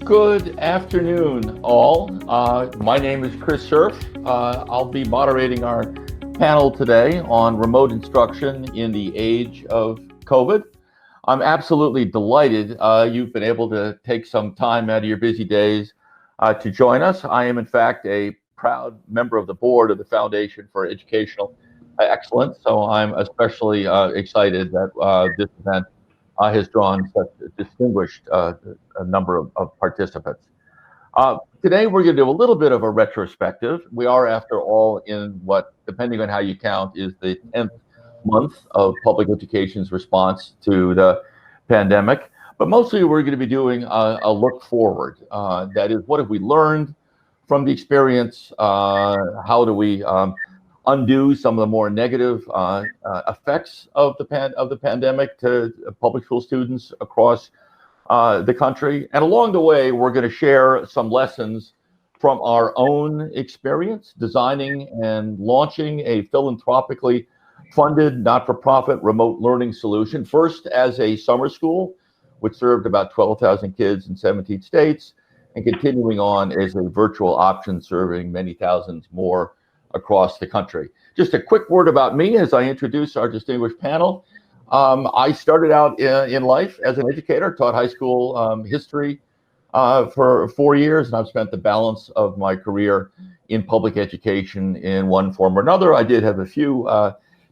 Good afternoon, all. My name is Chris Cerf. I'll be moderating our panel today on remote instruction in the age of COVID. I'm absolutely delighted you've been able to take some time out of your busy days to join us. I am, in fact, a proud member of the board of the Foundation for Educational Excellence, so I'm especially excited that this event has drawn such a distinguished a number of participants. Today, we're going to do a little bit of a retrospective. We are, after all, in what, depending on how you count, is the 10th month of public education's response to the pandemic. But mostly, we're going to be doing a look forward. That is, what have we learned from the experience? How do we undo some of the more negative effects of the pandemic to public school students across the country? And along the way, we're going to share some lessons from our own experience designing and launching a philanthropically funded, not-for-profit remote learning solution, first as a summer school, which served about 12,000 kids in 17 states, and continuing on as a virtual option serving many thousands more across the country. Just a quick word about me as I introduce our distinguished panel. I started out in life as an educator, taught high school history for 4 years, and I've spent the balance of my career in public education in one form or another. I did have a few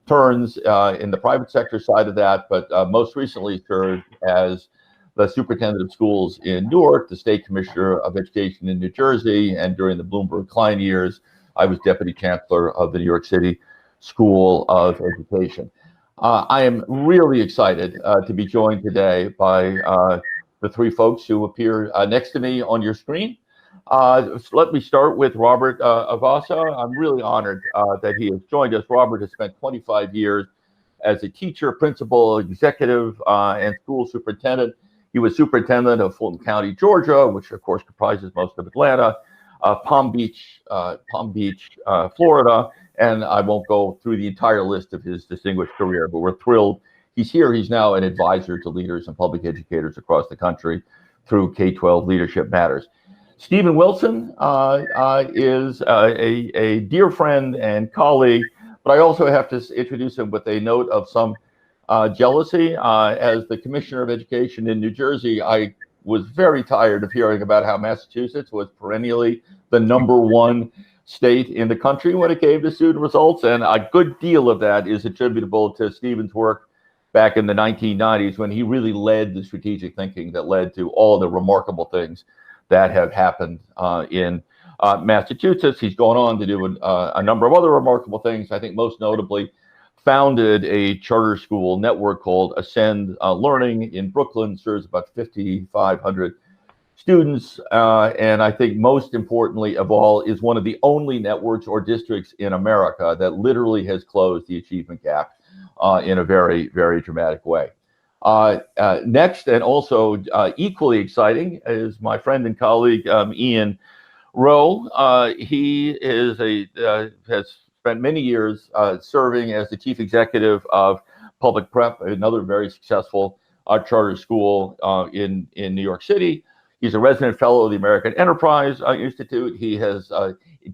turns in the private sector side of that, but most recently served as the superintendent of schools in Newark, the state commissioner of education in New Jersey, and during the Bloomberg-Klein years, I was deputy chancellor of the New York City School of Education. I am really excited to be joined today by the three folks who appear next to me on your screen. So let me start with Robert Avossa. I'm really honored that he has joined us. Robert has spent 25 years as a teacher, principal, executive, and school superintendent. He was superintendent of Fulton County, Georgia, which of course comprises most of Atlanta, Palm Beach, Florida, and I won't go through the entire list of his distinguished career, but we're thrilled he's here. He's now an advisor to leaders and public educators across the country through K-12 Leadership Matters. Stephen Wilson is a dear friend and colleague, but I also have to introduce him with a note of some jealousy. As the commissioner of education in New Jersey, I was very tired of hearing about how Massachusetts was perennially the #1 state in the country when it came to student results. And a good deal of that is attributable to Stephen's work back in the 1990s when he really led the strategic thinking that led to all the remarkable things that have happened in Massachusetts. He's gone on to do a number of other remarkable things. I think most notably founded a charter school network called Ascend Learning in Brooklyn, serves about 5,500 students, and I think most importantly of all is one of the only networks or districts in America that literally has closed the achievement gap in a very, very dramatic way. Next, and also equally exciting, is my friend and colleague Ian Rowe. He is has spent many years serving as the chief executive of Public Prep, another very successful charter school in New York City. He's a resident fellow of the American Enterprise Institute. He has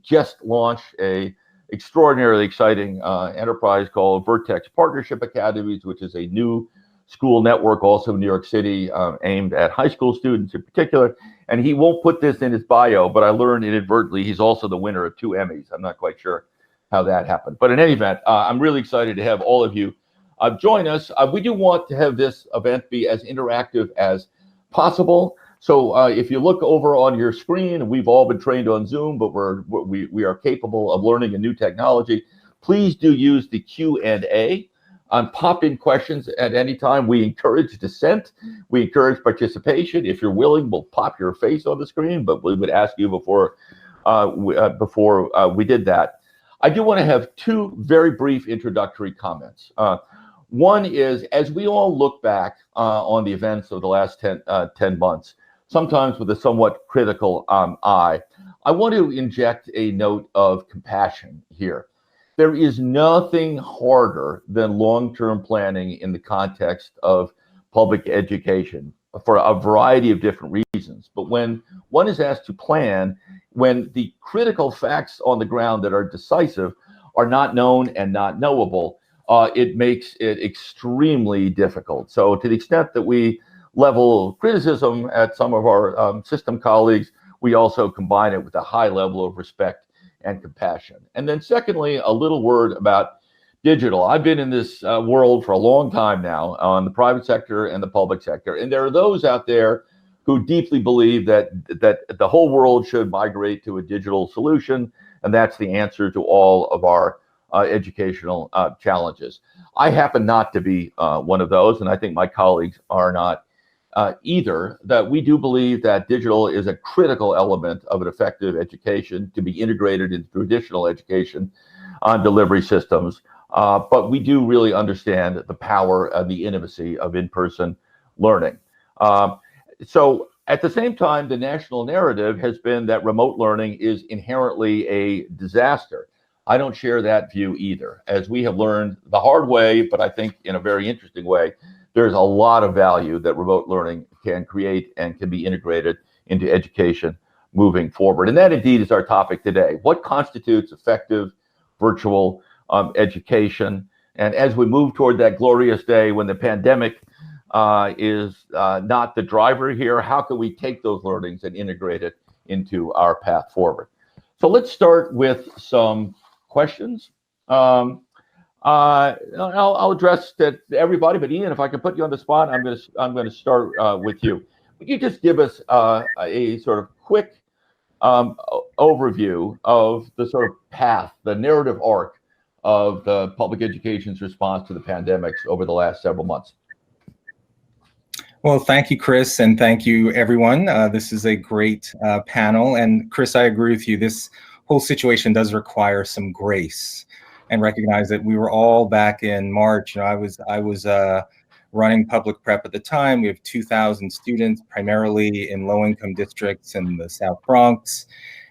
just launched a extraordinarily exciting enterprise called Vertex Partnership Academies, which is a new school network also in New York City aimed at high school students in particular. And he won't put this in his bio, but I learned inadvertently he's also the winner of 2 Emmys. I'm not quite sure how that happened. But in any event, I'm really excited to have all of you join us. We do want to have this event be as interactive as possible. So if you look over on your screen, we've all been trained on Zoom, but we are capable of learning a new technology. Please do use the Q&A. Pop in questions at any time. We encourage dissent. We encourage participation. If you're willing, we'll pop your face on the screen, but we would ask you before we did that. I do want to have 2 very brief introductory comments. One is, as we all look back on the events of the last 10 months, sometimes with a somewhat critical eye, I want to inject a note of compassion here. There is nothing harder than long-term planning in the context of public education for a variety of different reasons. reasons. But when one is asked to plan, when the critical facts on the ground that are decisive are not known and not knowable, it makes it extremely difficult. So to the extent that we level criticism at some of our system colleagues, we also combine it with a high level of respect and compassion. And then secondly, a little word about digital. I've been in this world for a long time now, on the private sector and the public sector. And there are those out there who deeply believe that the whole world should migrate to a digital solution, and that's the answer to all of our educational challenges. I happen not to be one of those, and I think my colleagues are not either. That we do believe that digital is a critical element of an effective education to be integrated into traditional education delivery systems. But we do really understand the power and the intimacy of in-person learning. So at the same time, the national narrative has been that remote learning is inherently a disaster. I don't share that view either. As we have learned the hard way, but I think in a very interesting way, there's a lot of value that remote learning can create and can be integrated into education moving forward. And that indeed is our topic today. What constitutes effective virtual education? And as we move toward that glorious day when the pandemic is not the driver here, how can we take those learnings and integrate it into our path forward? So let's start with some questions. I'll address that to everybody, but Ian, if I can put you on the spot, I'm going to start with you. Would you just give us a sort of quick overview of the sort of path, the narrative arc of the public education's response to the pandemics over the last several months? Well, thank you, Chris, and thank you, everyone. This is a great panel. And Chris, I agree with you. This whole situation does require some grace, and recognize that we were all back in March. I was running public prep at the time. We have 2,000 students, primarily in low-income districts in the South Bronx.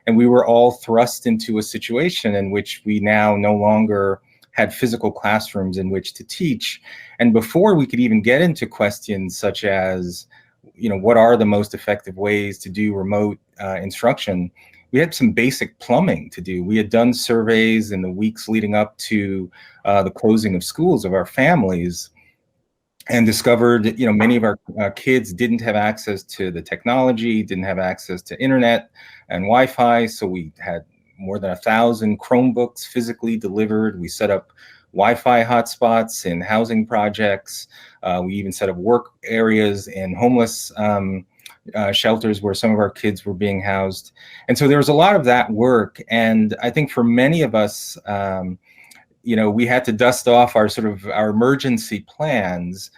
And we were all thrust into a situation in which we now no longer had physical classrooms in which to teach. And before we could even get into questions such as, what are the most effective ways to do remote instruction, we had some basic plumbing to do. We had done surveys in the weeks leading up to the closing of schools of our families, and discovered, many of our kids didn't have access to the technology, didn't have access to internet and Wi-Fi. So we had more than 1,000 Chromebooks physically delivered. We set up Wi-Fi hotspots in housing projects. We even set up work areas in homeless shelters where some of our kids were being housed. And so there was a lot of that work. And I think for many of us, we had to dust off our emergency plans,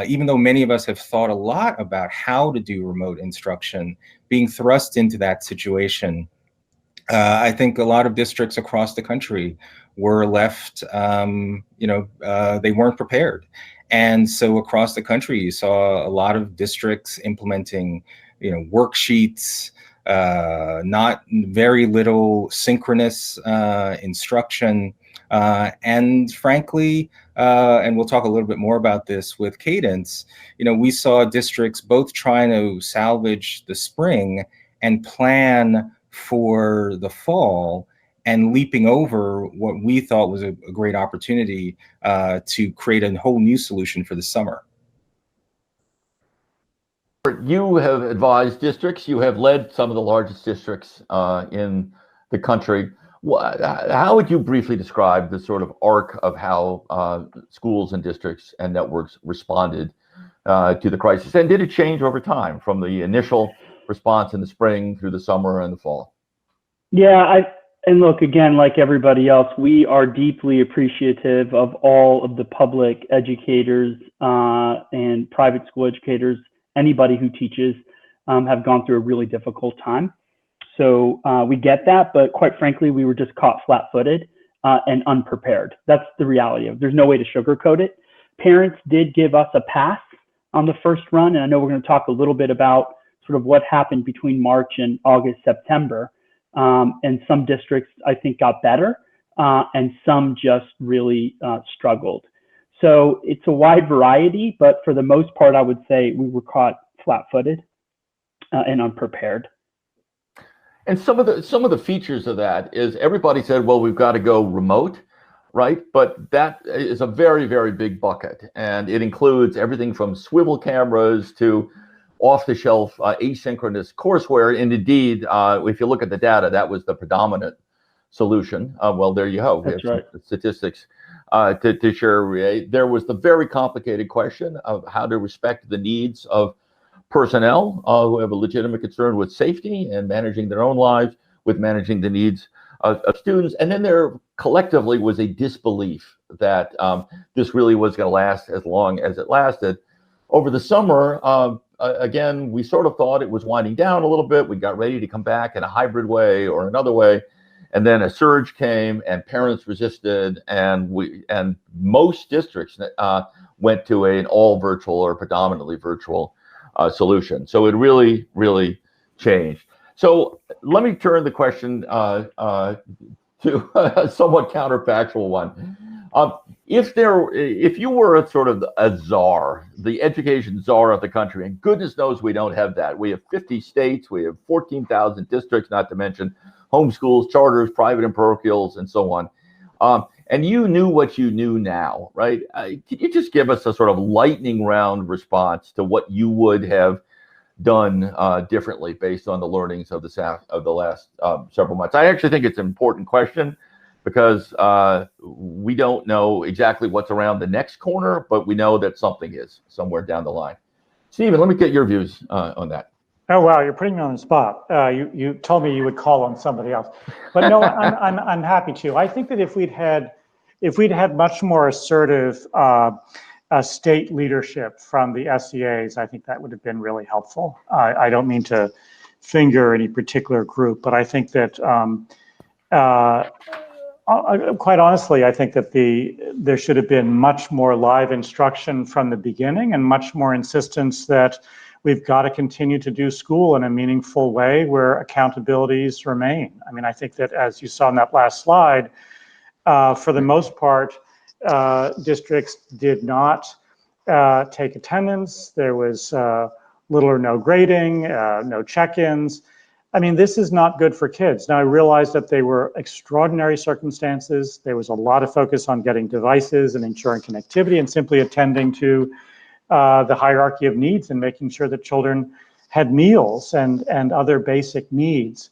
even though many of us have thought a lot about how to do remote instruction, being thrust into that situation. I think a lot of districts across the country were left, they weren't prepared. And so across the country, you saw a lot of districts implementing, worksheets, not very little synchronous instruction. And frankly, and we'll talk a little bit more about this with Cadence, we saw districts both trying to salvage the spring and plan for the fall, and leaping over what we thought was a great opportunity to create a whole new solution for the summer. You have advised districts, you have led some of the largest districts in the country. How would you briefly describe the sort of arc of how schools and districts and networks responded to the crisis? And did it change over time from the initial response in the spring through the summer and the fall? Yeah, and look, again, like everybody else, we are deeply appreciative of all of the public educators and private school educators, anybody who teaches, have gone through a really difficult time. So we get that, but quite frankly, we were just caught flat-footed and unprepared. That's the reality of it. There's no way to sugarcoat it. Parents did give us a pass on the first run, and I know we're going to talk a little bit about sort of what happened between March and August, September. And some districts, I think, got better, and some just really struggled. So it's a wide variety, but for the most part, I would say we were caught flat-footed. and unprepared. And some of the features of that is everybody said, well, we've got to go remote, right? But that is a very, very big bucket, and it includes everything from swivel cameras to off-the-shelf asynchronous courseware. And indeed, if you look at the data, that was the predominant solution. Well, there you go. We have some statistics to share. There was the very complicated question of how to respect the needs of personnel who have a legitimate concern with safety and managing their own lives with managing the needs of students. And then there collectively was a disbelief that this really was going to last as long as it lasted. Over the summer, again, we sort of thought it was winding down a little bit. We got ready to come back in a hybrid way or another way. And then a surge came and parents resisted, and most districts went to an all virtual or predominantly virtual solution. So it really, really changed. So let me turn the question to a somewhat counterfactual one. If you were a sort of a czar, the education czar of the country, and goodness knows we don't have that. We have 50 states, we have 14,000 districts, not to mention homeschools, charters, private and parochials, and so on. And you knew what you knew now, right? Can you just give us a sort of lightning round response to what you would have done differently based on the learnings of the last several months? I actually think it's an important question because we don't know exactly what's around the next corner, but we know that something is somewhere down the line. Stephen, let me get your views on that. Oh wow, you're putting me on the spot. You told me you would call on somebody else, but no, I'm happy to. I think that if we'd had much more assertive state leadership from the SEAs, I think that would have been really helpful. I don't mean to finger any particular group, but I think that quite honestly, I think that there should have been much more live instruction from the beginning and much more insistence that we've got to continue to do school in a meaningful way where accountabilities remain. I mean, I think that as you saw in that last slide, for the most part, districts did not take attendance. There was little or no grading, no check-ins. I mean, this is not good for kids. Now, I realize that they were extraordinary circumstances. There was a lot of focus on getting devices and ensuring connectivity and simply attending to the hierarchy of needs and making sure that children had meals and other basic needs.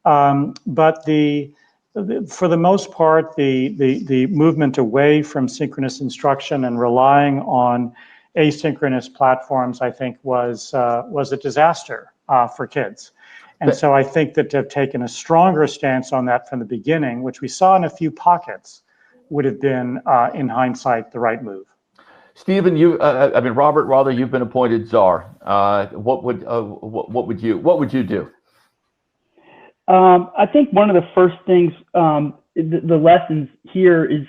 But for the most part, the movement away from synchronous instruction and relying on asynchronous platforms, I think, was a disaster for kids. And so I think that to have taken a stronger stance on that from the beginning, which we saw in a few pockets, would have been, in hindsight, the right move. Stephen, Robert, rather, you've been appointed czar. What would you do? I think one of the first things, the lessons here is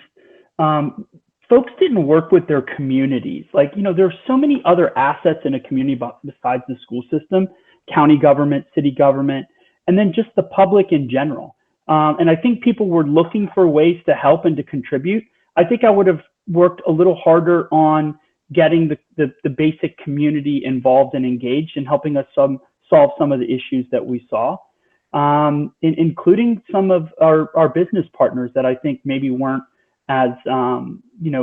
folks didn't work with their communities. Like, there's so many other assets in a community besides the school system, county government, city government, and then just the public in general. And I think people were looking for ways to help and to contribute. I think I would have worked a little harder on getting the basic community involved and engaged and helping us solve some of the issues that we saw, including some of our business partners that I think maybe weren't as, we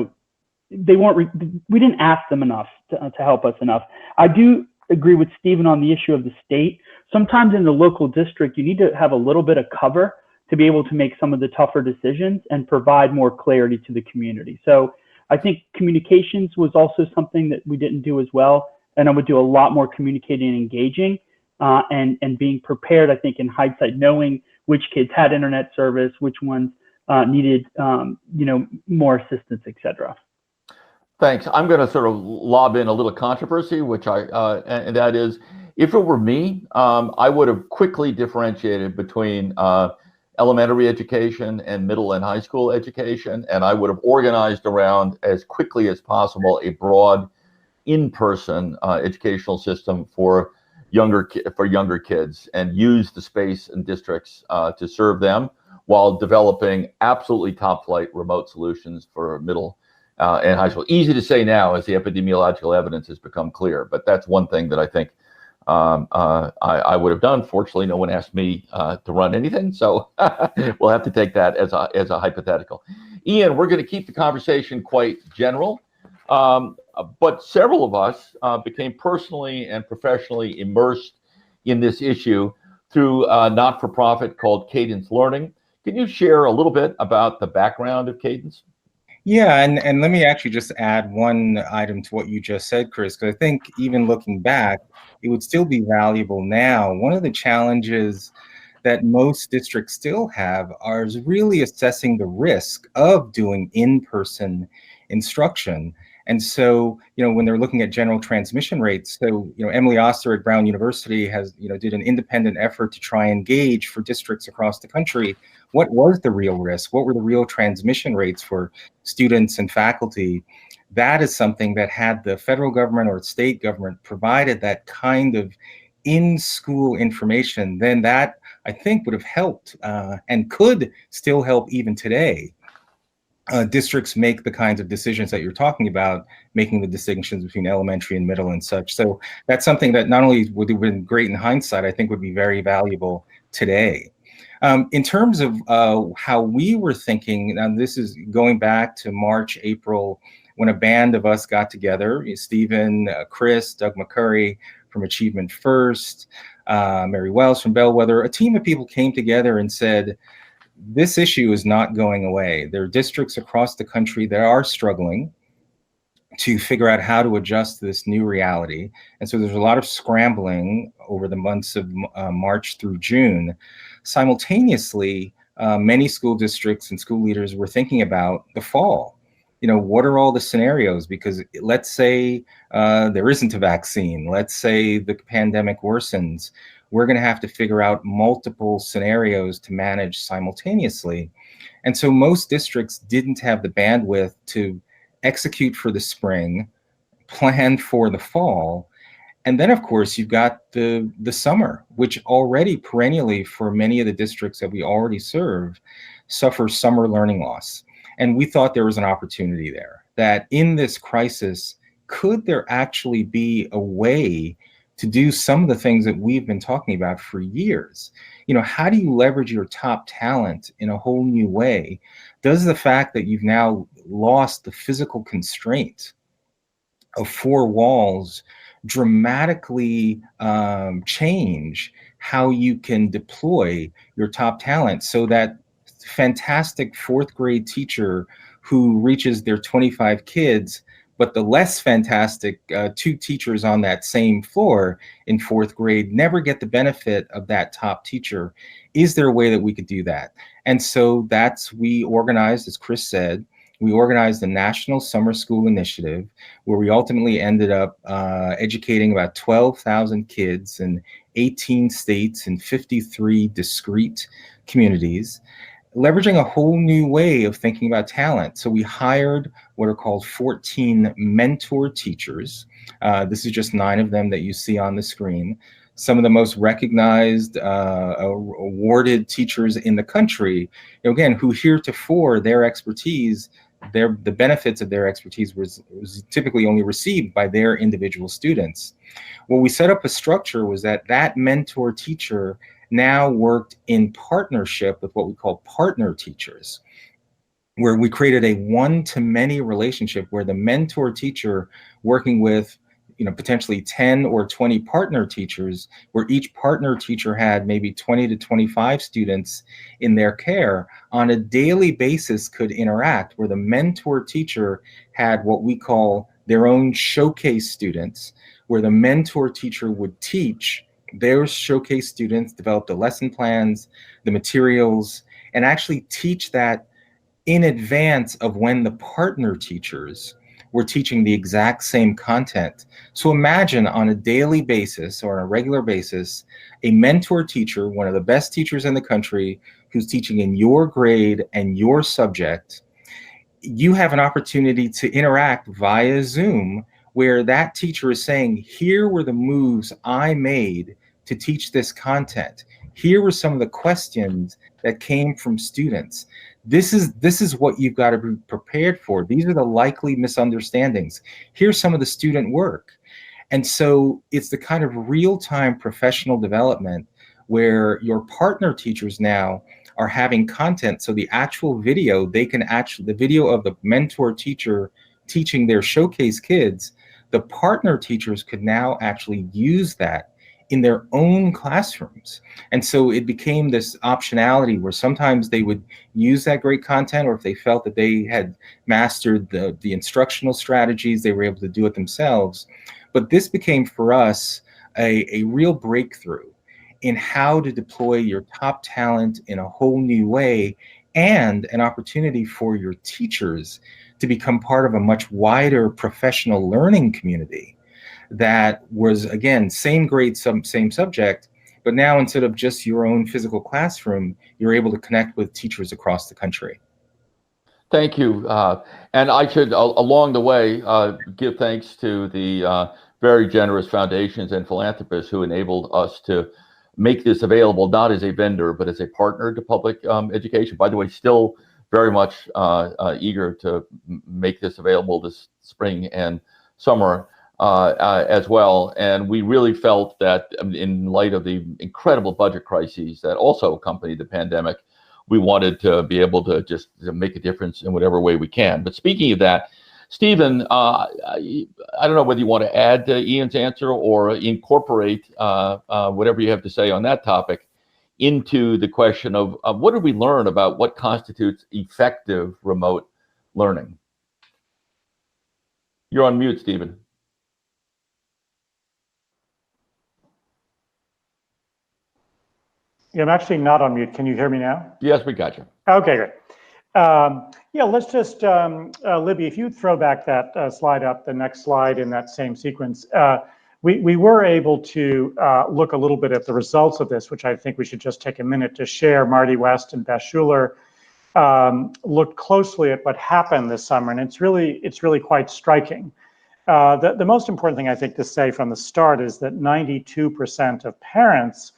didn't ask them enough to help us enough. I do agree with Stephen on the issue of the state. Sometimes in the local district, you need to have a little bit of cover to be able to make some of the tougher decisions and provide more clarity to the community. So I think communications was also something that we didn't do as well. And I would do a lot more communicating and engaging and being prepared, I think, in hindsight, knowing which kids had internet service, which ones needed, more assistance, et cetera. Thanks. I'm going to sort of lob in a little controversy, and that is, if it were me, I would have quickly differentiated between elementary education and middle and high school education, and I would have organized around as quickly as possible a broad in-person educational system for younger kids, and use the space in districts to serve them while developing absolutely top-flight remote solutions for middle and high school. Easy to say now as the epidemiological evidence has become clear, but that's one thing that I think I would have done. Fortunately, no one asked me to run anything, so we'll have to take that as a hypothetical. Ian, we're going to keep the conversation quite general, but several of us became personally and professionally immersed in this issue through a not-for-profit called Cadence Learning. Can you share a little bit about the background of Cadence? Yeah, and let me actually just add one item to what you just said, Chris, because I think even looking back, it would still be valuable now. One of the challenges that most districts still have is really assessing the risk of doing in-person instruction. And so, when they're looking at general transmission rates, so, Emily Oster at Brown University has, did an independent effort to try and gauge for districts across the country, what was the real risk? What were the real transmission rates for students and faculty? That is something that had the federal government or state government provided that kind of in-school information, then that I think would have helped and could still help even today. Districts make the kinds of decisions that you're talking about, making the distinctions between elementary and middle and such. So that's something that not only would have been great in hindsight, I think would be very valuable today. In terms of how we were thinking, now this is going back to March, April, when a band of us got together, Stephen, Chris, Doug McCurry from Achievement First, Mary Wells from Bellwether, a team of people came together and said, this issue is not going away. There are districts across the country that are struggling to figure out how to adjust to this new reality. And so there's a lot of scrambling over the months of March through June. Simultaneously, many school districts and school leaders were thinking about the fall. What are all the scenarios? Because let's say there isn't a vaccine. Let's say the pandemic worsens. We're going to have to figure out multiple scenarios to manage simultaneously. And so most districts didn't have the bandwidth to execute for the spring, plan for the fall. And then, of course, you've got the summer, which already perennially for many of the districts that we already serve suffer summer learning loss. And we thought there was an opportunity there, that in this crisis, could there actually be a way to do some of the things that we've been talking about for years? How do you leverage your top talent in a whole new way? Does the fact that you've now lost the physical constraint of four walls dramatically change how you can deploy your top talent, so that fantastic fourth grade teacher who reaches their 25 kids, but the less fantastic two teachers on that same floor in fourth grade never get the benefit of that top teacher? Is there a way that we could do that? And so we organized, as Chris said, we organized a national summer school initiative where we ultimately ended up educating about 12,000 kids in 18 states and 53 discrete communities, leveraging a whole new way of thinking about talent. So we hired what are called 14 mentor teachers. This is just 9 of them that you see on the screen. Some of the most recognized, awarded teachers in the country, again, who heretofore their expertise, the benefits of their expertise was typically only received by their individual students. Well, we set up a structure was that mentor teacher now worked in partnership with what we call partner teachers, where we created a one-to-many relationship where the mentor teacher working with potentially 10 or 20 partner teachers, where each partner teacher had maybe 20 to 25 students in their care, on a daily basis could interact, where the mentor teacher had what we call their own showcase students, where the mentor teacher would teach their showcase students, develop the lesson plans, the materials, and actually teach that in advance of when the partner teachers were teaching the exact same content. So imagine on a daily basis or on a regular basis, a mentor teacher, one of the best teachers in the country, who's teaching in your grade and your subject. You have an opportunity to interact via Zoom, where that teacher is saying, here were the moves I made to teach this content. Here were some of the questions that came from students. This is what you've got to be prepared for. These are the likely misunderstandings. Here's some of the student work. And so it's the kind of real-time professional development where your partner teachers now are having content. So the actual video, the video of the mentor teacher teaching their showcase kids, the partner teachers could now actually use that in their own classrooms. And so it became this optionality where sometimes they would use that great content, or if they felt that they had mastered the instructional strategies, they were able to do it themselves. But this became for us a real breakthrough in how to deploy your top talent in a whole new way, and an opportunity for your teachers to become part of a much wider professional learning community that was, again, same grade, same subject, but now instead of just your own physical classroom, you're able to connect with teachers across the country. Thank you. And I should, along the way, give thanks to the very generous foundations and philanthropists who enabled us to make this available, not as a vendor, but as a partner to public education. By the way, still very much eager to make this available this spring and summer as well. And we really felt that in light of the incredible budget crises that also accompanied the pandemic, we wanted to be able to just make a difference in whatever way we can. But speaking of that, Stephen, I don't know whether you want to add to Ian's answer or incorporate whatever you have to say on that topic into the question of what did we learn about what constitutes effective remote learning? You're on mute, Stephen. Yeah, I'm actually not on mute. Can you hear me now? Yes, we got you. Okay, great. Yeah, let's just, Libby, if you throw back that slide up, the next slide in that same sequence, we were able to look a little bit at the results of this, which I think we should just take a minute to share. Marty West and Beth Schuler looked closely at what happened this summer, and it's really quite striking. The most important thing I think to say from the start is that 92% of parents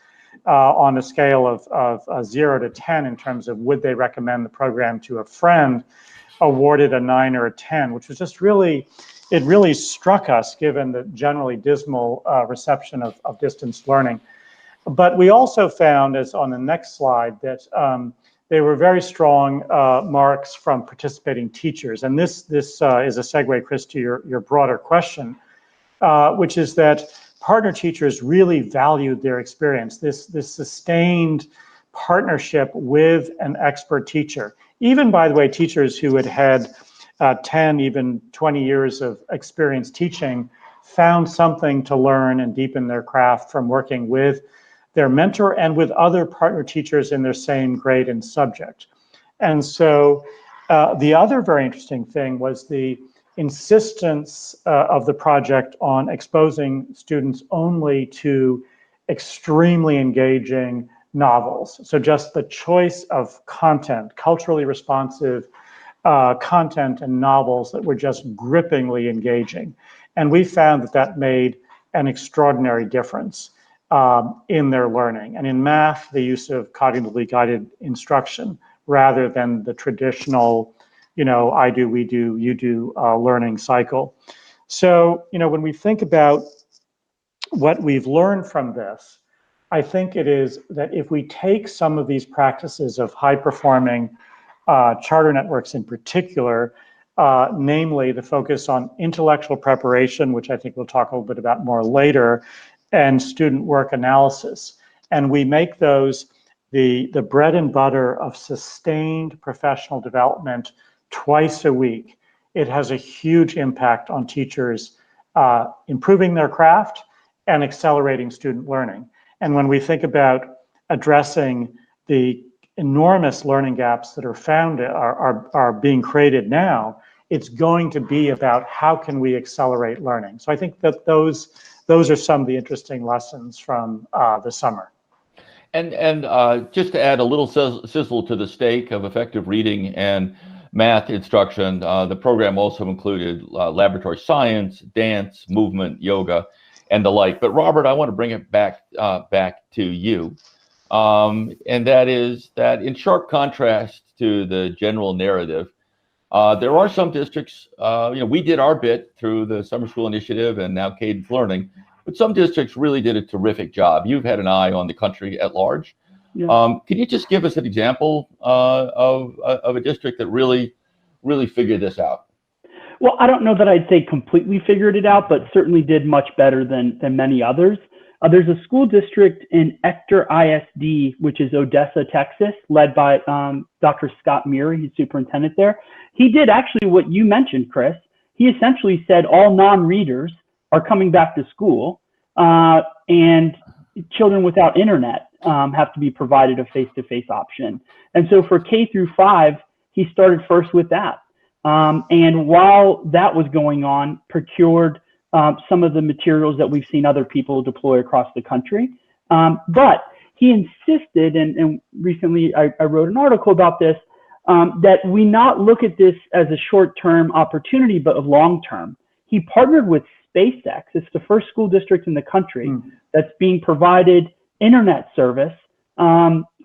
on a scale of 0 to 10 in terms of would they recommend the program to a friend, awarded a 9 or a 10, which was just really, it really struck us given the generally dismal reception of distance learning. But we also found, as on the next slide, that there were very strong marks from participating teachers. And this is a segue, Chris, to your broader question, which is that partner teachers really valued their experience, this sustained partnership with an expert teacher. Even, by the way, teachers who had 10, even 20 years of experience teaching found something to learn and deepen their craft from working with their mentor and with other partner teachers in their same grade and subject. And so the other very interesting thing was the insistence of the project on exposing students only to extremely engaging novels. So just the choice of content, culturally responsive content and novels that were just grippingly engaging. And we found that made an extraordinary difference in their learning. And in math, the use of cognitively guided instruction rather than the traditional, I do, we do, you do learning cycle. So, when we think about what we've learned from this, I think it is that if we take some of these practices of high-performing charter networks in particular, namely the focus on intellectual preparation, which I think we'll talk a little bit about more later, and student work analysis, and we make those the bread and butter of sustained professional development twice a week, it has a huge impact on teachers improving their craft and accelerating student learning. And when we think about addressing the enormous learning gaps that are being created now, it's going to be about how can we accelerate learning. So I think that those are some of the interesting lessons from the summer. And just to add a little sizzle to the steak of effective reading and math instruction, the program also included laboratory science, dance, movement, yoga, and the like. But Robert, I want to bring it back to you. And that is that in sharp contrast to the general narrative, There are some districts, we did our bit through the summer school initiative and now Cadence Learning, but some districts really did a terrific job. You've had an eye on the country at large. Yeah. Can you just give us an example of a district that really figured this out? Well, I don't know that I'd say completely figured it out, but certainly did much better than many others. There's a school district in Ector ISD, which is Odessa, Texas, led by Dr. Scott Meary. He's superintendent there. He did actually what you mentioned, Chris. He essentially said all non-readers are coming back to school, and children without internet have to be provided a face-to-face option. And so for K through 5, he started first with that. And while that was going on, procured some of the materials that we've seen other people deploy across the country. But he insisted, and recently I wrote an article about this, that we not look at this as a short-term opportunity, but a long-term. He partnered with SpaceX. It's the first school district in the country that's being provided internet service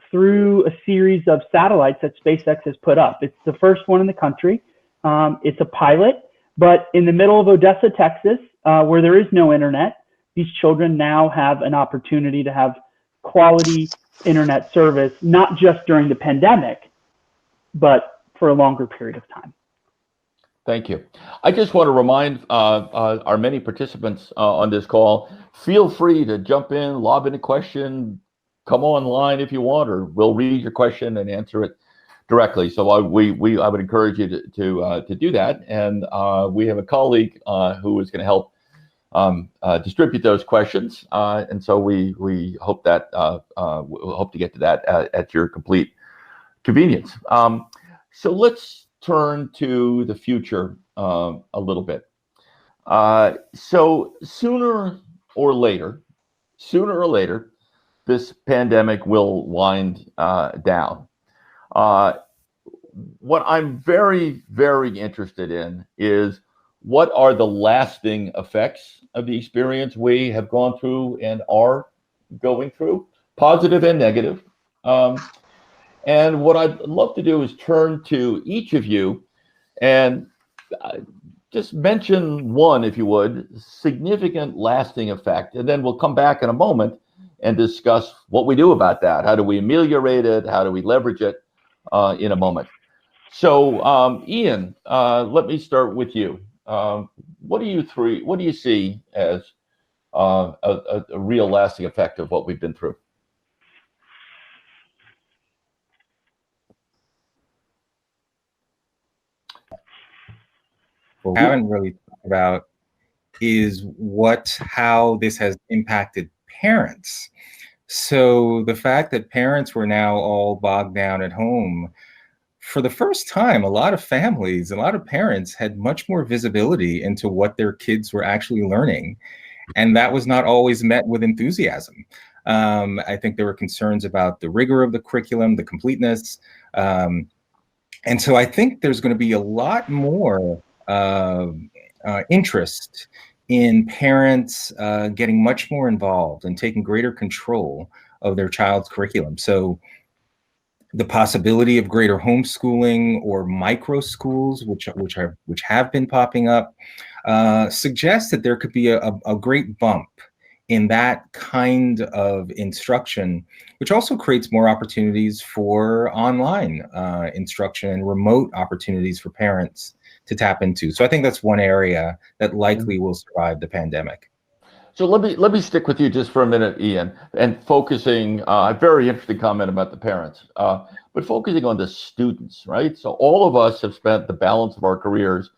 through a series of satellites that SpaceX has put up. It's the first one in the country. It's a pilot, but in the middle of Odessa, Texas, where there is no internet, these children now have an opportunity to have quality internet service, not just during the pandemic, but for a longer period of time. Thank you. I just want to remind our many participants on this call, feel free to jump in, lob in a question, come online if you want, or we'll read your question and answer it directly. So I would encourage you to do that. And we have a colleague who is going to help distribute those questions. And so we hope that we'll hope to get to that at your complete convenience. So let's turn to the future a little bit. So sooner or later, this pandemic will wind down. What I'm very, very interested in is what are the lasting effects of the experience we have gone through and are going through, positive and negative. And what I'd love to do is turn to each of you and just mention one, if you would, significant lasting effect. And then we'll come back in a moment and discuss what we do about that. How do we ameliorate it? How do we leverage it in a moment? So Ian, let me start with you. What do you see as a real lasting effect of what we've been through? What we haven't really talked about is how this has impacted parents. So the fact that parents were now all bogged down at home, for the first time, a lot of families, a lot of parents had much more visibility into what their kids were actually learning. And that was not always met with enthusiasm. I think there were concerns about the rigor of the curriculum, the completeness. And so I think there's going to be a lot more interest in parents getting much more involved and taking greater control of their child's curriculum. So the possibility of greater homeschooling or micro schools, which have been popping up, suggests that there could be a great bump in that kind of instruction, which also creates more opportunities for online instruction and remote opportunities for parents to tap into. So I think that's one area that likely will survive the pandemic. So let me stick with you just for a minute, Ian, and focusing, a very interesting comment about the parents, but focusing on the students, right? So all of us have spent the balance of our careers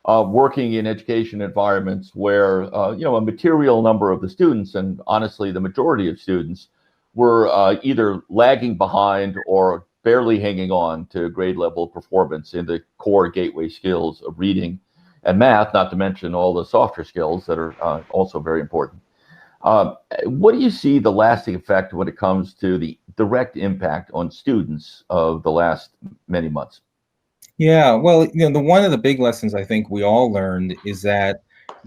working in education environments where, a material number of the students, and honestly, the majority of students, were either lagging behind or barely hanging on to grade level performance in the core gateway skills of reading and math, not to mention all the softer skills that are also very important. What do you see the lasting effect when it comes to the direct impact on students of the last many months? Yeah, well, one of the big lessons I think we all learned is that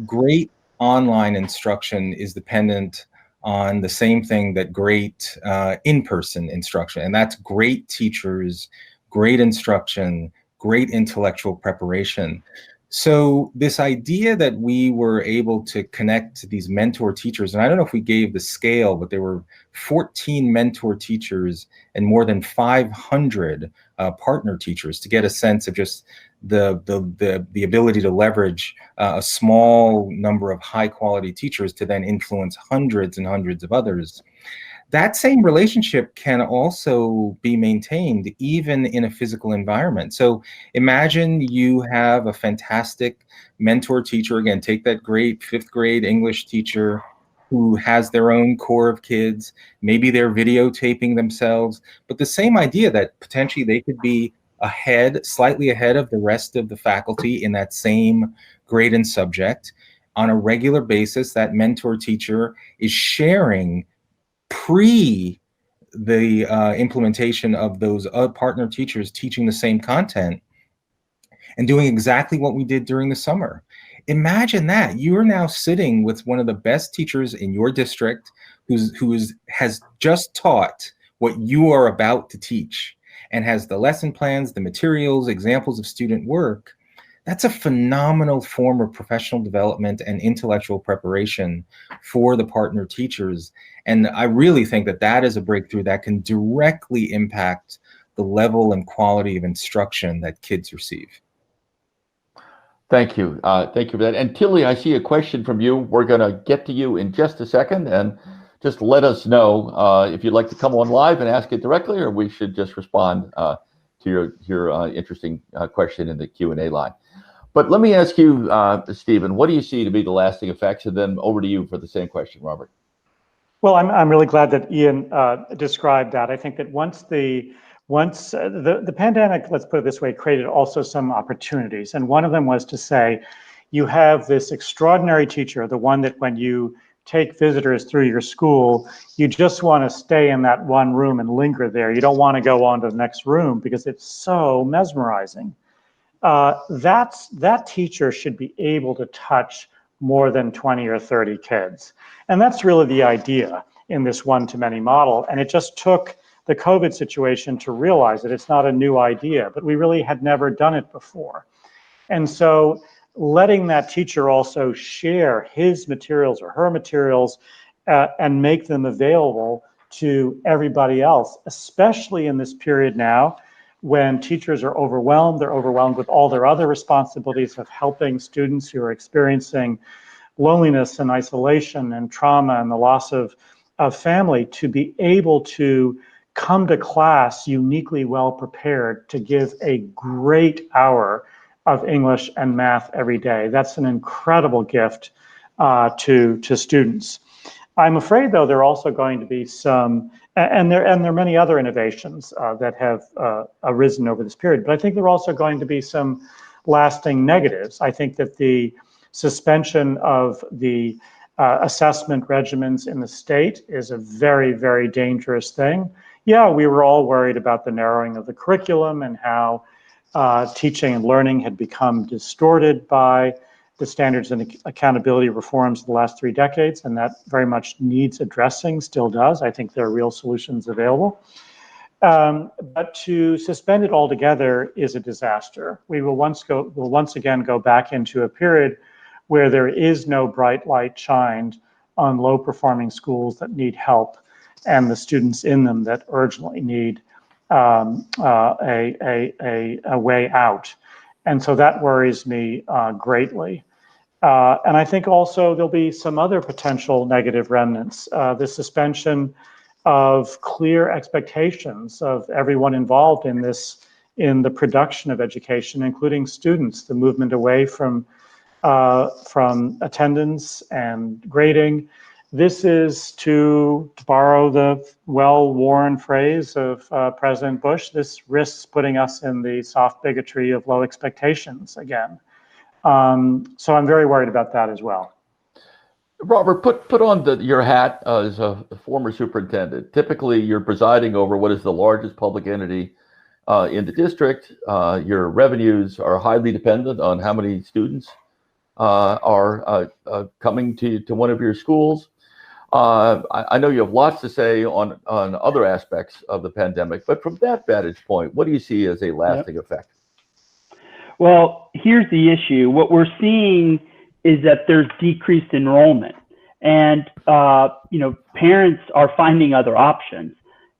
great online instruction is dependent on the same thing that great in-person instruction, and that's great teachers, great instruction, great intellectual preparation. So this idea that we were able to connect to these mentor teachers, and I don't know if we gave the scale, but there were 14 mentor teachers and more than 500 partner teachers, to get a sense of just the ability to leverage a small number of high quality teachers to then influence hundreds and hundreds of others. That same relationship can also be maintained even in a physical environment. So imagine you have a fantastic mentor teacher, again, take that great 5th grade English teacher who has their own core of kids, maybe they're videotaping themselves, but the same idea that potentially they could be slightly ahead of the rest of the faculty in that same grade and subject. On a regular basis, that mentor teacher is sharing pre the implementation of those partner teachers teaching the same content and doing exactly what we did during the summer. Imagine that. You are now sitting with one of the best teachers in your district has just taught what you are about to teach and has the lesson plans, the materials, examples of student work. That's a phenomenal form of professional development and intellectual preparation for the partner teachers. And I really think that that is a breakthrough that can directly impact the level and quality of instruction that kids receive. Thank you. Thank you for that. And Tilly, I see a question from you. We're going to get to you in just a second, and just let us know if you'd like to come on live and ask it directly, or we should just respond to your interesting question in the Q&A line. But let me ask you, Stephen, what do you see to be the lasting effects? And then over to you for the same question, Robert. Well, I'm really glad that Ian described that. I think that once the pandemic, let's put it this way, created also some opportunities. And one of them was to say, you have this extraordinary teacher, the one that when you take visitors through your school, you just want to stay in that one room and linger there. You don't want to go on to the next room because it's so mesmerizing. That teacher should be able to touch more than 20 or 30 kids. And that's really the idea in this one-to-many model. And it just took the COVID situation to realize that it's not a new idea, but we really had never done it before. And so letting that teacher also share his materials or her materials and make them available to everybody else, especially in this period now, when teachers are overwhelmed, they're overwhelmed with all their other responsibilities of helping students who are experiencing loneliness and isolation and trauma and the loss of family, to be able to come to class uniquely well prepared to give a great hour of English and math every day. That's an incredible gift to students. I'm afraid, though, there are also going to be some, and there are many other innovations that have arisen over this period, but I think there are also going to be some lasting negatives. I think that the suspension of the assessment regimens in the state is a very, very dangerous thing. Yeah, we were all worried about the narrowing of the curriculum and how teaching and learning had become distorted by the standards and accountability reforms of the last 3 decades, and that very much needs addressing, still does. I think there are real solutions available. But to suspend it altogether is a disaster. We will once again go back into a period where there is no bright light shined on low-performing schools that need help and the students in them that urgently need a way out. And so that worries me greatly. And I think also there'll be some other potential negative remnants. The suspension of clear expectations of everyone involved in the production of education, including students, the movement away from attendance and grading. This is, to borrow the well-worn phrase of President Bush, this risks putting us in the soft bigotry of low expectations again. So I'm very worried about that as well. Robert, put on your hat as a former superintendent. Typically, you're presiding over what is the largest public entity in the district. Your revenues are highly dependent on how many students are coming to one of your schools. I know you have lots to say on other aspects of the pandemic, but from that vantage point, what do you see as a lasting effect? Well, here's the issue. What we're seeing is that there's decreased enrollment, and parents are finding other options.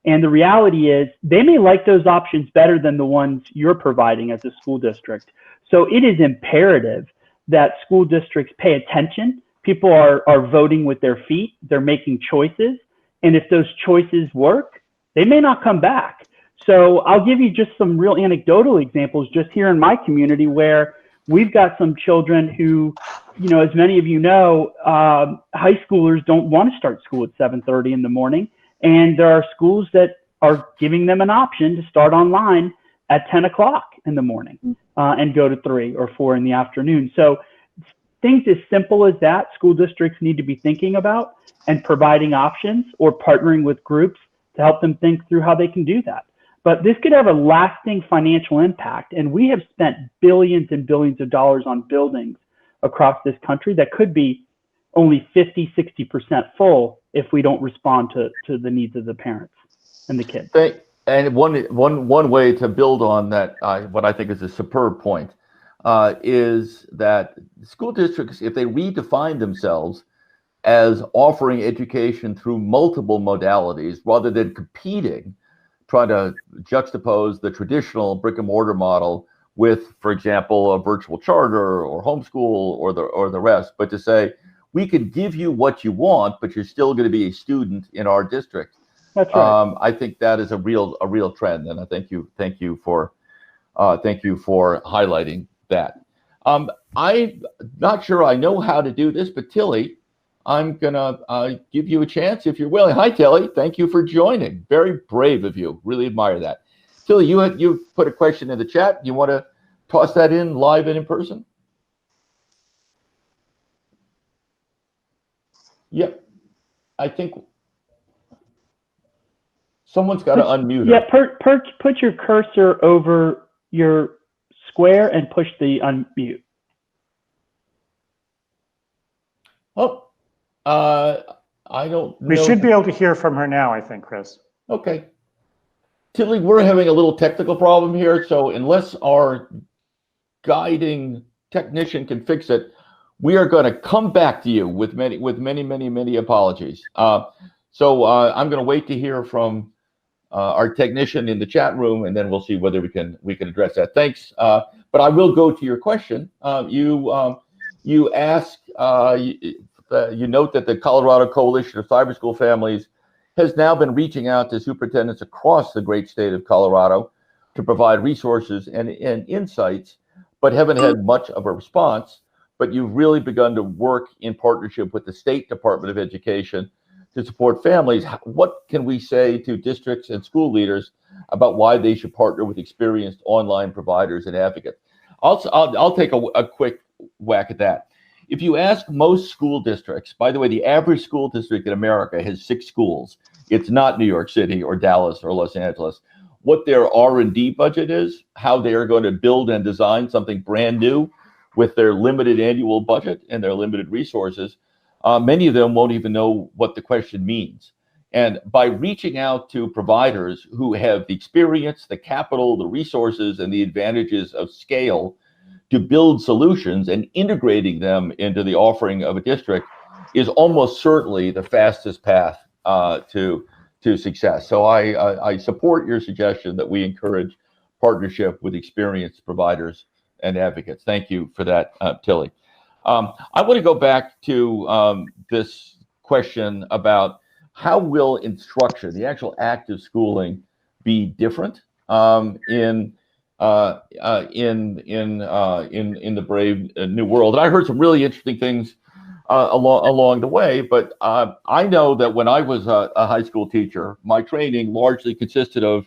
And the reality is they may like those options better than the ones you're providing as a school district. So it is imperative that school districts pay attention. People are voting with their feet. They're making choices. And if those choices work, they may not come back. So I'll give you just some real anecdotal examples just here in my community where we've got some children who, as many of you know, high schoolers don't want to start school at 7:30 in the morning. And there are schools that are giving them an option to start online at 10 o'clock in the morning and go to 3 or 4 in the afternoon. So things as simple as that, school districts need to be thinking about and providing options or partnering with groups to help them think through how they can do that. But this could have a lasting financial impact. And we have spent billions and billions of dollars on buildings across this country that could be only 50, 60% full if we don't respond to the needs of the parents and the kids. And one way to build on that, what I think is a superb point, is that school districts, if they redefine themselves as offering education through multiple modalities rather than competing, trying to juxtapose the traditional brick and mortar model with, for example, a virtual charter or homeschool or the rest, but to say, we can give you what you want, but you're still going to be a student in our district. That's right. I think that is a real trend, and I thank you for highlighting that. I'm not sure I know how to do this, but Tilly, I'm gonna give you a chance if you're willing. Hi, Tilly. Thank you for joining. Very brave of you. Really admire that. Tilly, you put a question in the chat. You want to toss that in live and in person? Yep. I think someone's got to unmute her. Yeah, put your cursor over your square and push the unmute. Oh, I don't know. We should be able to hear from her now, I think, Chris. Okay. Tilly, we're having a little technical problem here, so unless our guiding technician can fix it, we are going to come back to you with many apologies. So I'm going to wait to hear from our technician in the chat room, and then we'll see whether we can address that. Thanks. But I will go to your question. You ask. You note that the Colorado Coalition of Cyber School Families has now been reaching out to superintendents across the great state of Colorado to provide resources and insights, but haven't had much of a response. But you've really begun to work in partnership with the State Department of Education to support families. What can we say to districts and school leaders about why they should partner with experienced online providers and advocates? I'll take a quick whack at that. If you ask most school districts, by the way, the average school district in America has 6 schools. It's not New York City or Dallas or Los Angeles. What their R&D budget is, how they are going to build and design something brand new with their limited annual budget and their limited resources, many of them won't even know what the question means. And by reaching out to providers who have the experience, the capital, the resources, and the advantages of scale to build solutions and integrating them into the offering of a district is almost certainly the fastest path to success. So I support your suggestion that we encourage partnership with experienced providers and advocates. Thank you for that, Tilly. I want to go back to this question about how will instruction, the actual act of schooling, be different in the brave new world. And I heard some really interesting things along the way, but I know that when I was a high school teacher, my training largely consisted of,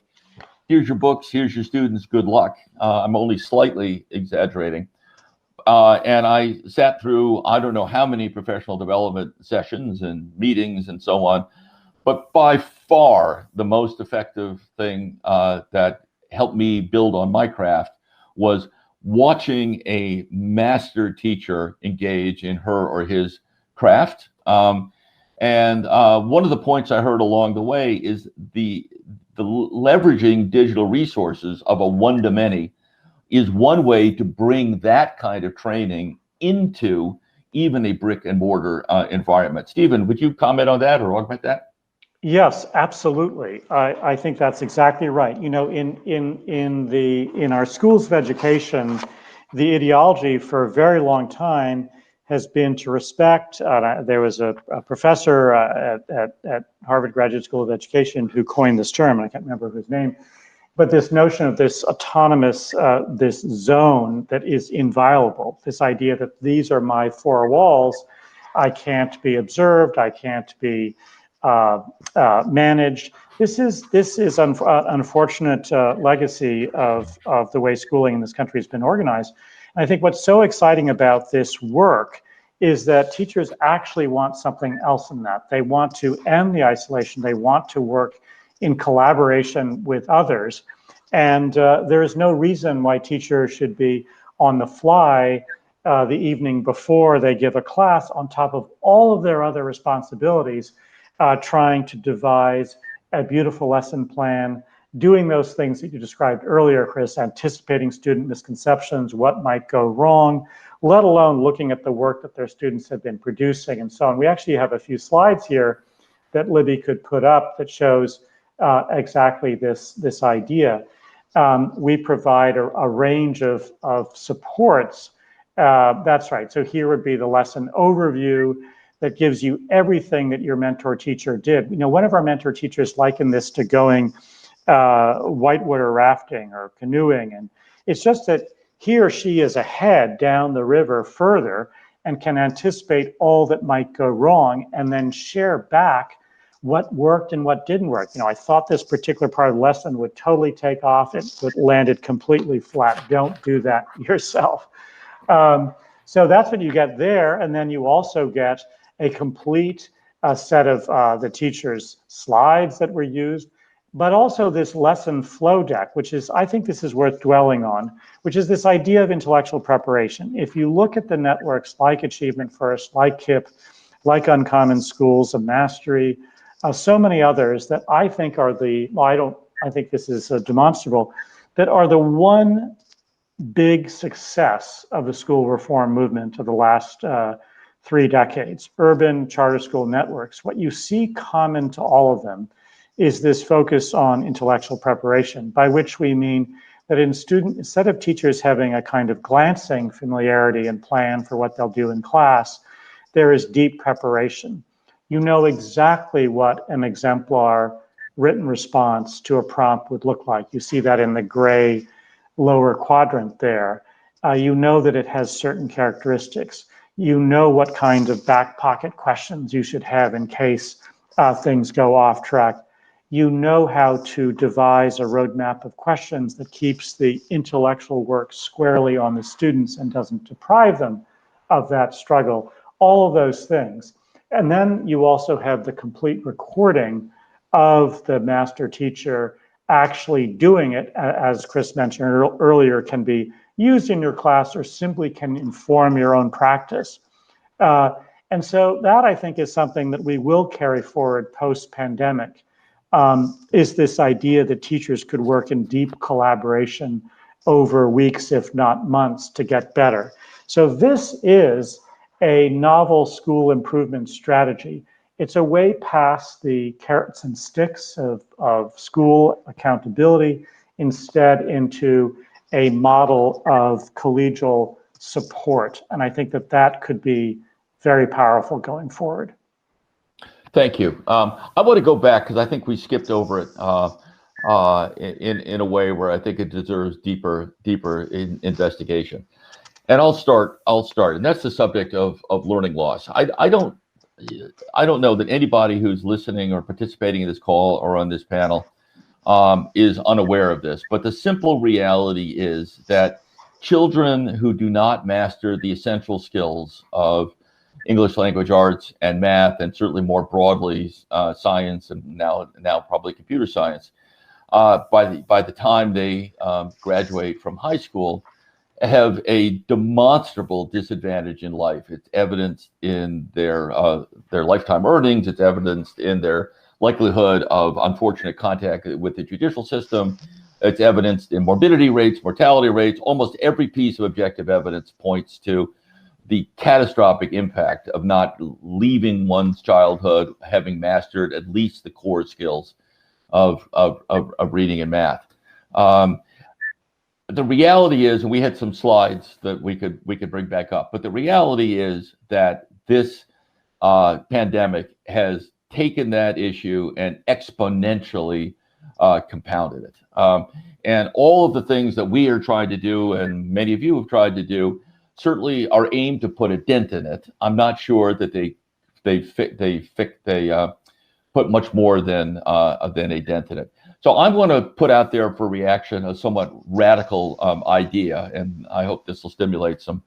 here's your books, here's your students, good luck. I'm only slightly exaggerating. And I sat through, I don't know how many professional development sessions and meetings and so on, but by far the most effective thing that helped me build on my craft was watching a master teacher engage in her or his craft. And one of the points I heard along the way is the leveraging digital resources of a one-to-many is one way to bring that kind of training into even a brick and mortar environment. Stephen, would you comment on that or augment that? Yes, absolutely. I think that's exactly right. You know, in our schools of education, the ideology for a very long time has been to respect. There was a professor at Harvard Graduate School of Education who coined this term, and I can't remember his name, but this notion of this autonomous, this zone that is inviolable, this idea that these are my four walls, I can't be observed, I can't be managed. This is unfortunate legacy of the way schooling in this country has been organized. And I think what's so exciting about this work is that teachers actually want something else than that. They want to end the isolation. They want to work in collaboration with others. And there is no reason why teachers should be on the fly the evening before they give a class on top of all of their other responsibilities, trying to devise a beautiful lesson plan, doing those things that you described earlier, Chris, anticipating student misconceptions, what might go wrong, let alone looking at the work that their students have been producing and so on. We actually have a few slides here that Libby could put up that shows exactly this idea. We provide a range of supports. That's right. So here would be the lesson overview that gives you everything that your mentor teacher did. You know, one of our mentor teachers likened this to going whitewater rafting or canoeing. And it's just that he or she is ahead down the river further and can anticipate all that might go wrong and then share back what worked and what didn't work. You know, I thought this particular part of the lesson would totally take off. It landed completely flat. Don't do that yourself. So that's what you get there. And then you also get a complete set of the teacher's slides that were used, but also this lesson flow deck, which is, I think this is worth dwelling on, which is this idea of intellectual preparation. If you look at the networks like Achievement First, like KIPP, like Uncommon Schools of Mastery, so many others that I think are I think this is demonstrable, that are the one big success of the school reform movement of the last 3 decades, urban charter school networks. What you see common to all of them is this focus on intellectual preparation, by which we mean that instead of teachers having a kind of glancing familiarity and plan for what they'll do in class, there is deep preparation. You know exactly what an exemplar written response to a prompt would look like. You see that in the gray lower quadrant there. You know that it has certain characteristics. You know what kind of back pocket questions you should have in case things go off track. You know how to devise a roadmap of questions that keeps the intellectual work squarely on the students and doesn't deprive them of that struggle. All of those things. And then you also have the complete recording of the master teacher actually doing it, as Chris mentioned earlier, can be used in your class or simply can inform your own practice. And so that, I think, is something that we will carry forward post-pandemic, is this idea that teachers could work in deep collaboration over weeks, if not months, to get better. So this is a novel school improvement strategy. It's a way past the carrots and sticks of school accountability, instead into a model of collegial support. And I think that that could be very powerful going forward. Thank you. I want to go back because I think we skipped over it in a way where I think it deserves deeper investigation. And I'll start, and that's the subject of learning loss. I don't know that anybody who's listening or participating in this call or on this panel is unaware of this, but the simple reality is that children who do not master the essential skills of English language arts and math, and certainly more broadly science, and now probably computer science, by the time they graduate from high school, have a demonstrable disadvantage in life. It's evidenced in their lifetime earnings. It's evidenced in their likelihood of unfortunate contact with the judicial system. It's evidenced in morbidity rates, mortality rates. Almost every piece of objective evidence points to the catastrophic impact of not leaving one's childhood having mastered at least the core skills of reading and math. The reality is, and we had some slides that we could bring back up, but the reality is that this pandemic has taken that issue and exponentially compounded it. And all of the things that we are trying to do, and many of you have tried to do, certainly are aimed to put a dent in it. I'm not sure that they put much more than a dent in it. So I'm going to put out there for reaction a somewhat radical idea, and I hope this will stimulate some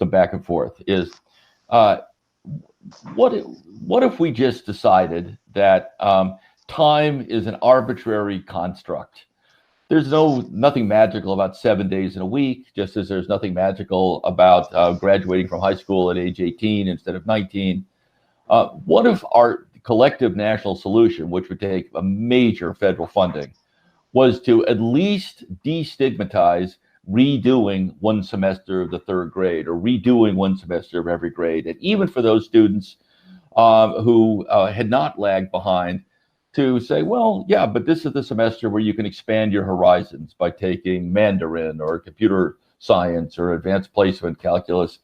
back and forth. Is what if we just decided that time is an arbitrary construct? There's nothing magical about 7 days in a week, just as there's nothing magical about graduating from high school at age 18 instead of 19. What if our collective national solution, which would take a major federal funding, was to at least destigmatize redoing one semester of the third grade or redoing one semester of every grade? And even for those students who had not lagged behind, to say, well, yeah, but this is the semester where you can expand your horizons by taking Mandarin or computer science or advanced placement, calculus,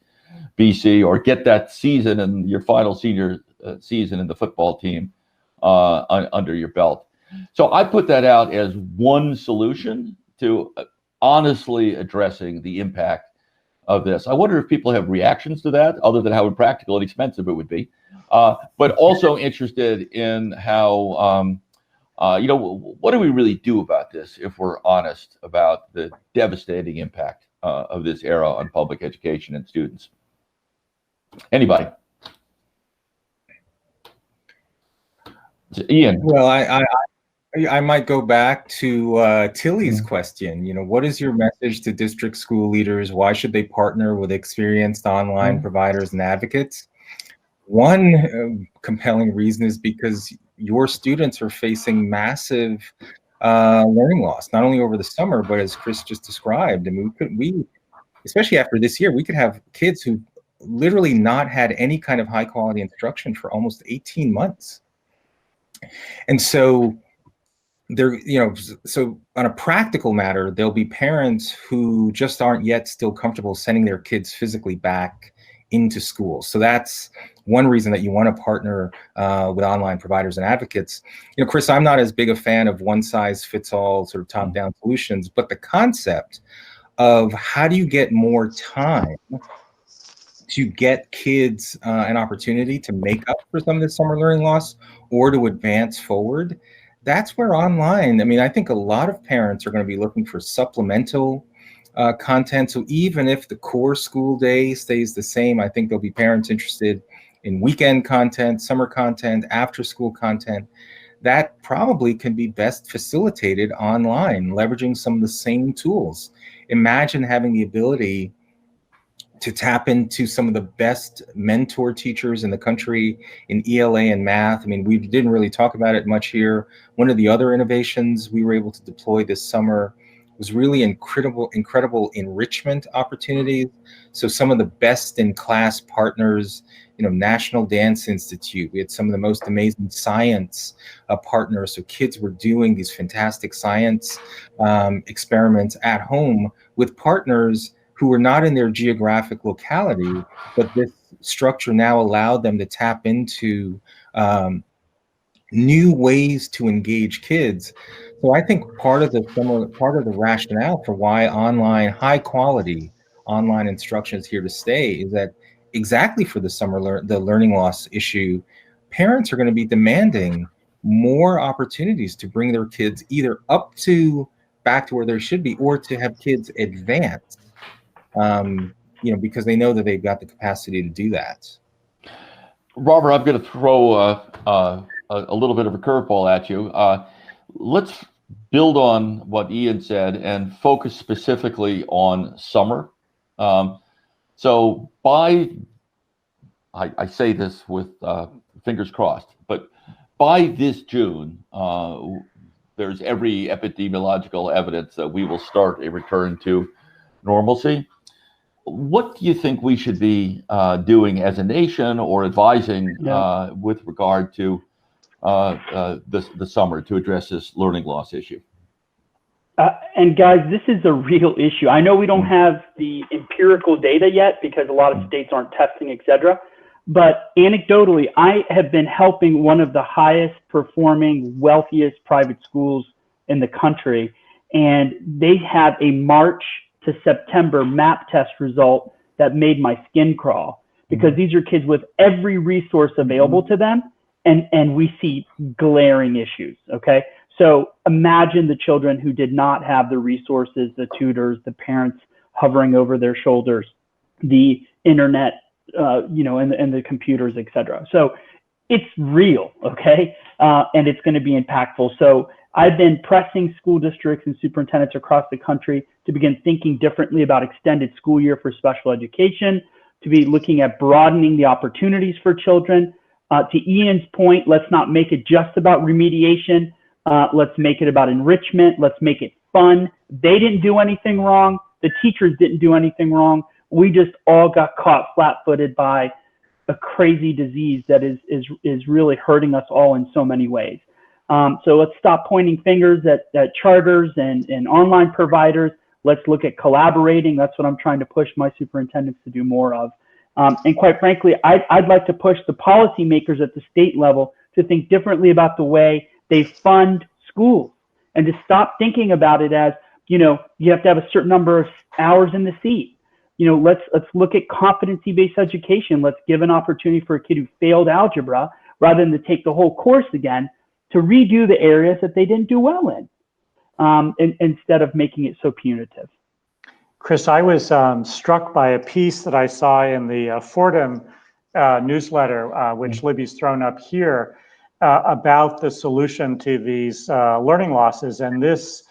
BC, or get that season and your final senior season in the football team under your belt. So I put that out as one solution to honestly addressing the impact of this. I wonder if people have reactions to that, other than how impractical and expensive it would be, but also interested in how, what do we really do about this if we're honest about the devastating impact of this era on public education and students? Anybody? Ian. Well, I might go back to Tilly's question. What is your message to district school leaders? Why should they partner with experienced online providers and advocates? One compelling reason is because your students are facing massive learning loss, not only over the summer, but as Chris just described. I mean, we especially after this year, we could have kids who literally not had any kind of high quality instruction for almost 18 months. And so so on a practical matter, there'll be parents who just aren't yet still comfortable sending their kids physically back into school. So that's one reason that you want to partner with online providers and advocates. Chris, I'm not as big a fan of one size fits all sort of top down solutions, but the concept of how do you get more time to get kids an opportunity to make up for some of the summer learning loss or to advance forward, that's where online, I think a lot of parents are going to be looking for supplemental content. So even if the core school day stays the same, I think there'll be parents interested in weekend content, summer content, after school content. That probably can be best facilitated online, leveraging some of the same tools. Imagine having the ability to tap into some of the best mentor teachers in the country in ELA and math. We didn't really talk about it much here. One of the other innovations we were able to deploy this summer was really incredible enrichment opportunities. So some of the best in class partners, National Dance Institute, we had some of the most amazing science partners. So kids were doing these fantastic science experiments at home with partners who were not in their geographic locality, but this structure now allowed them to tap into new ways to engage kids. So I think part of the rationale for why high quality online instruction is here to stay is that exactly for the learning loss issue, parents are going to be demanding more opportunities to bring their kids either back to where they should be, or to have kids advance. Because they know that they've got the capacity to do that. Robert, I'm going to throw a little bit of a curveball at you. Let's build on what Ian said and focus specifically on summer. So I say this with fingers crossed, but by this June, there's every epidemiological evidence that we will start a return to normalcy. What do you think we should be doing as a nation or advising with regard to the summer to address this learning loss issue? And guys, this is a real issue. I know we don't have the empirical data yet because a lot of states aren't testing, et cetera. But anecdotally, I have been helping one of the highest performing, wealthiest private schools in the country. And they have a March to September MAP test result that made my skin crawl, because these are kids with every resource available to them. And we see glaring issues, okay? So imagine the children who did not have the resources, the tutors, the parents hovering over their shoulders, the internet, and the computers, et cetera. So it's real, okay? And it's going to be impactful. So I've been pressing school districts and superintendents across the country to begin thinking differently about extended school year for special education, to be looking at broadening the opportunities for children. To Ian's point, let's not make it just about remediation. Let's make it about enrichment. Let's make it fun. They didn't do anything wrong. The teachers didn't do anything wrong. We just all got caught flat-footed by a crazy disease that is really hurting us all in so many ways. So let's stop pointing fingers at charters and online providers. Let's look at collaborating. That's what I'm trying to push my superintendents to do more of. And quite frankly, I'd like to push the policymakers at the state level to think differently about the way they fund schools, and to stop thinking about it as, you have to have a certain number of hours in the seat. Let's look at competency-based education. Let's give an opportunity for a kid who failed algebra, rather than to take the whole course again, to redo the areas that they didn't do well in, instead of making it so punitive. Chris, I was struck by a piece that I saw in the Fordham newsletter, which Libby's thrown up here, about the solution to these learning losses. And this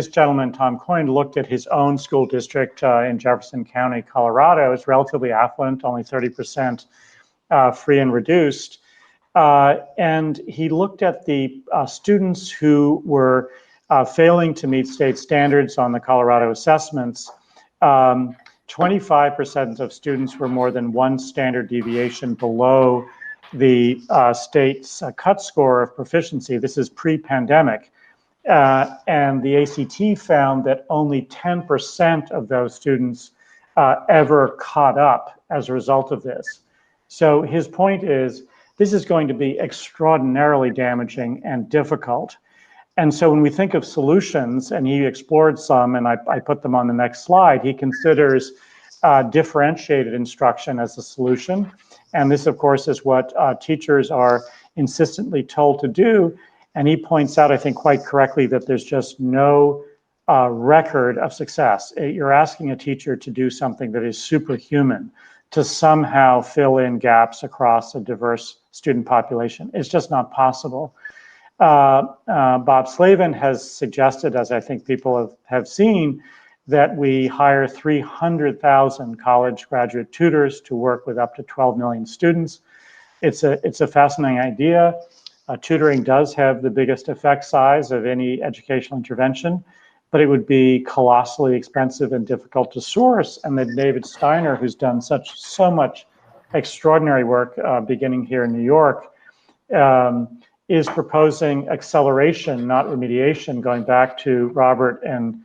gentleman, Tom Coyne, looked at his own school district in Jefferson County, Colorado. It's relatively affluent, only 30% free and reduced. And he looked at the students who were failing to meet state standards on the Colorado assessments. 25% of students were more than one standard deviation below the state's cut score of proficiency. This is pre-pandemic. And the ACT found that only 10% of those students ever caught up as a result of this. So his point is, this is going to be extraordinarily damaging and difficult. And so when we think of solutions, and he explored some, and I put them on the next slide, he considers differentiated instruction as a solution. And this, of course, is what teachers are insistently told to do. And he points out, I think quite correctly, that there's just no record of success. You're asking a teacher to do something that is superhuman, to somehow fill in gaps across a diverse student population. It's just not possible. Bob Slavin has suggested, as I think people have seen, that we hire 300,000 college graduate tutors to work with up to 12 million students. It's a fascinating idea. Tutoring does have the biggest effect size of any educational intervention, but it would be colossally expensive and difficult to source. And then David Steiner, who's done so much extraordinary work beginning here in New York, is proposing acceleration, not remediation, going back to Robert and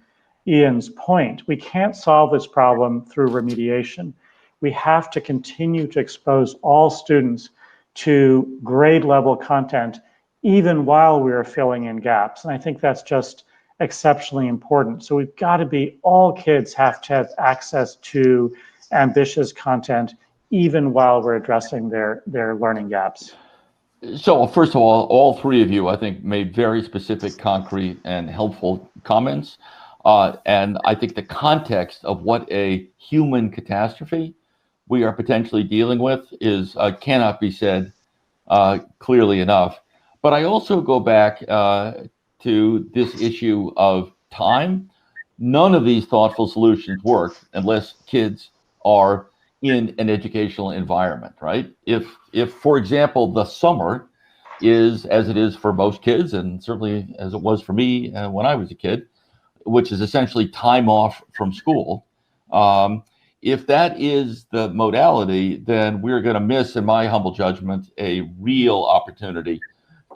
Ian's point. We can't solve this problem through remediation. We have to continue to expose all students to grade level content, even while we are filling in gaps. And I think that's just exceptionally important. So we've got to be, all kids have to have access to ambitious content, even while we're addressing their learning gaps. So first of all three of you, I think, made very specific, concrete, and helpful comments. And I think the context of what a human catastrophe we are potentially dealing with is cannot be said clearly enough. But I also go back to this issue of time. None of these thoughtful solutions work unless kids are in an educational environment, right? If for example, the summer is, as it is for most kids, and certainly as it was for me when I was a kid, which is essentially time off from school. If that is the modality, then we're going to miss, in my humble judgment, a real opportunity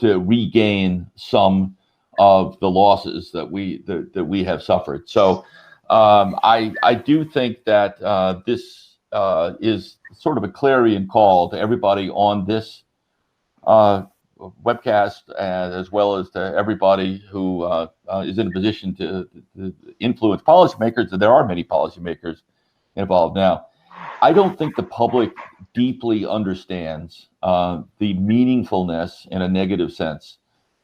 to regain some of the losses that we have suffered. So I do think that this is sort of a clarion call to everybody on this webcast, as well as to everybody who is in a position to influence policymakers. And there are many policymakers involved now. I don't think the public deeply understands the meaningfulness, in a negative sense,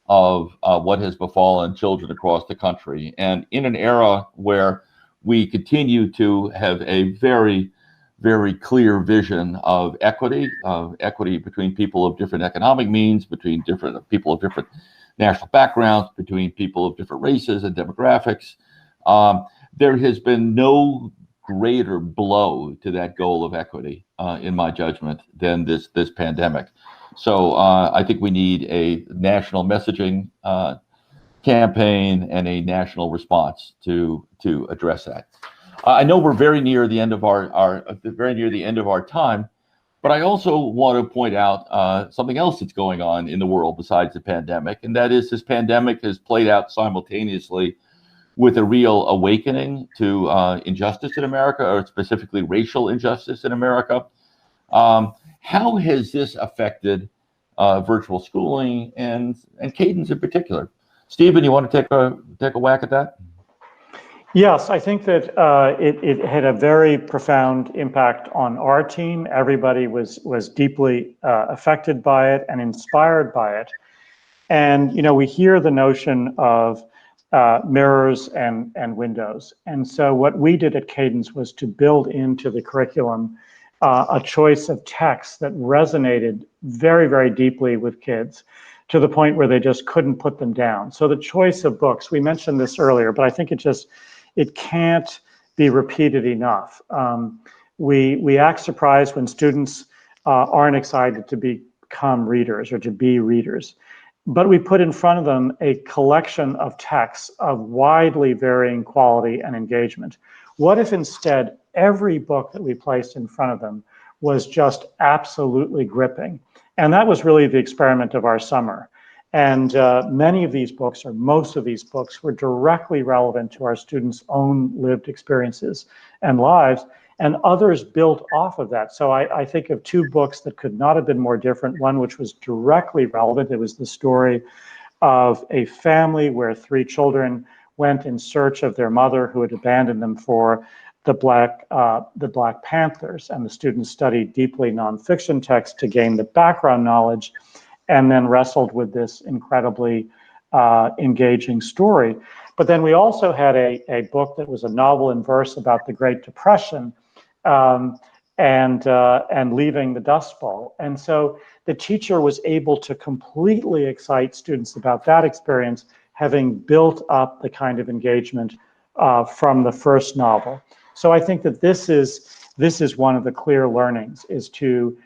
of what has befallen children across the country. And in an era where we continue to have a very, very clear vision of equity between people of different economic means, between different people of different national backgrounds, between people of different races and demographics. There has been no greater blow to that goal of equity, in my judgment, than this pandemic. So I think we need a national messaging campaign and a national response to address that. I know we're very near the end of our time, but I also want to point out something else that's going on in the world besides the pandemic, and that is this pandemic has played out simultaneously with a real awakening to injustice in America, or specifically racial injustice in America. How has this affected virtual schooling and Cadence in particular? Stephen, you want to take a whack at that? Yes, I think that it had a very profound impact on our team. Everybody was deeply affected by it and inspired by it. And we hear the notion of mirrors and windows. And so what we did at Cadence was to build into the curriculum a choice of texts that resonated very, very deeply with kids, to the point where they just couldn't put them down. So the choice of books, we mentioned this earlier, but I think it can't be repeated enough. We act surprised when students aren't excited to become readers or to be readers. But we put in front of them a collection of texts of widely varying quality and engagement. What if instead every book that we placed in front of them was just absolutely gripping? And that was really the experiment of our summer. And many of these books, or most of these books, were directly relevant to our students' own lived experiences and lives, and others built off of that. So I think of two books that could not have been more different. One which was directly relevant. It was the story of a family where three children went in search of their mother, who had abandoned them for the Black Panthers, and the students studied deeply nonfiction texts to gain the background knowledge, and then wrestled with this incredibly engaging story. But then we also had a book that was a novel in verse about the Great Depression, and leaving the Dust Bowl. And so the teacher was able to completely excite students about that experience, having built up the kind of engagement from the first novel. So I think that this is one of the clear learnings, is to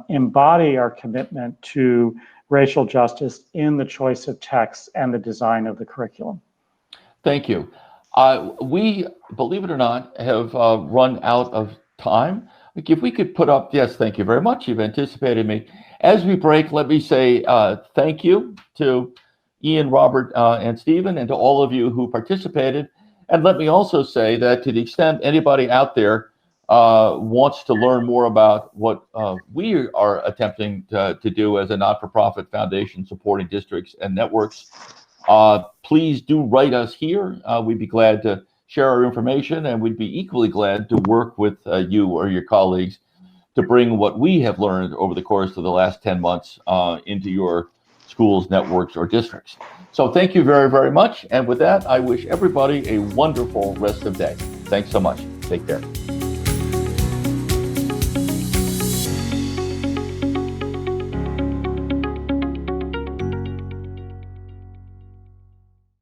embody our commitment to racial justice in the choice of texts and the design of the curriculum. Thank you. We, believe it or not, have run out of time. If we could put up, yes, thank you very much. You've anticipated me. As we break, let me say thank you to Ian, Robert, and Stephen, and to all of you who participated. And let me also say that to the extent anybody out there wants to learn more about what we are attempting to do as a not-for-profit foundation supporting districts and networks, please do write us here. We'd be glad to share our information, and we'd be equally glad to work with you or your colleagues to bring what we have learned over the course of the last 10 months into your schools, networks, or districts. So thank you very, very much. And with that, I wish everybody a wonderful rest of the day. Thanks so much. Take care.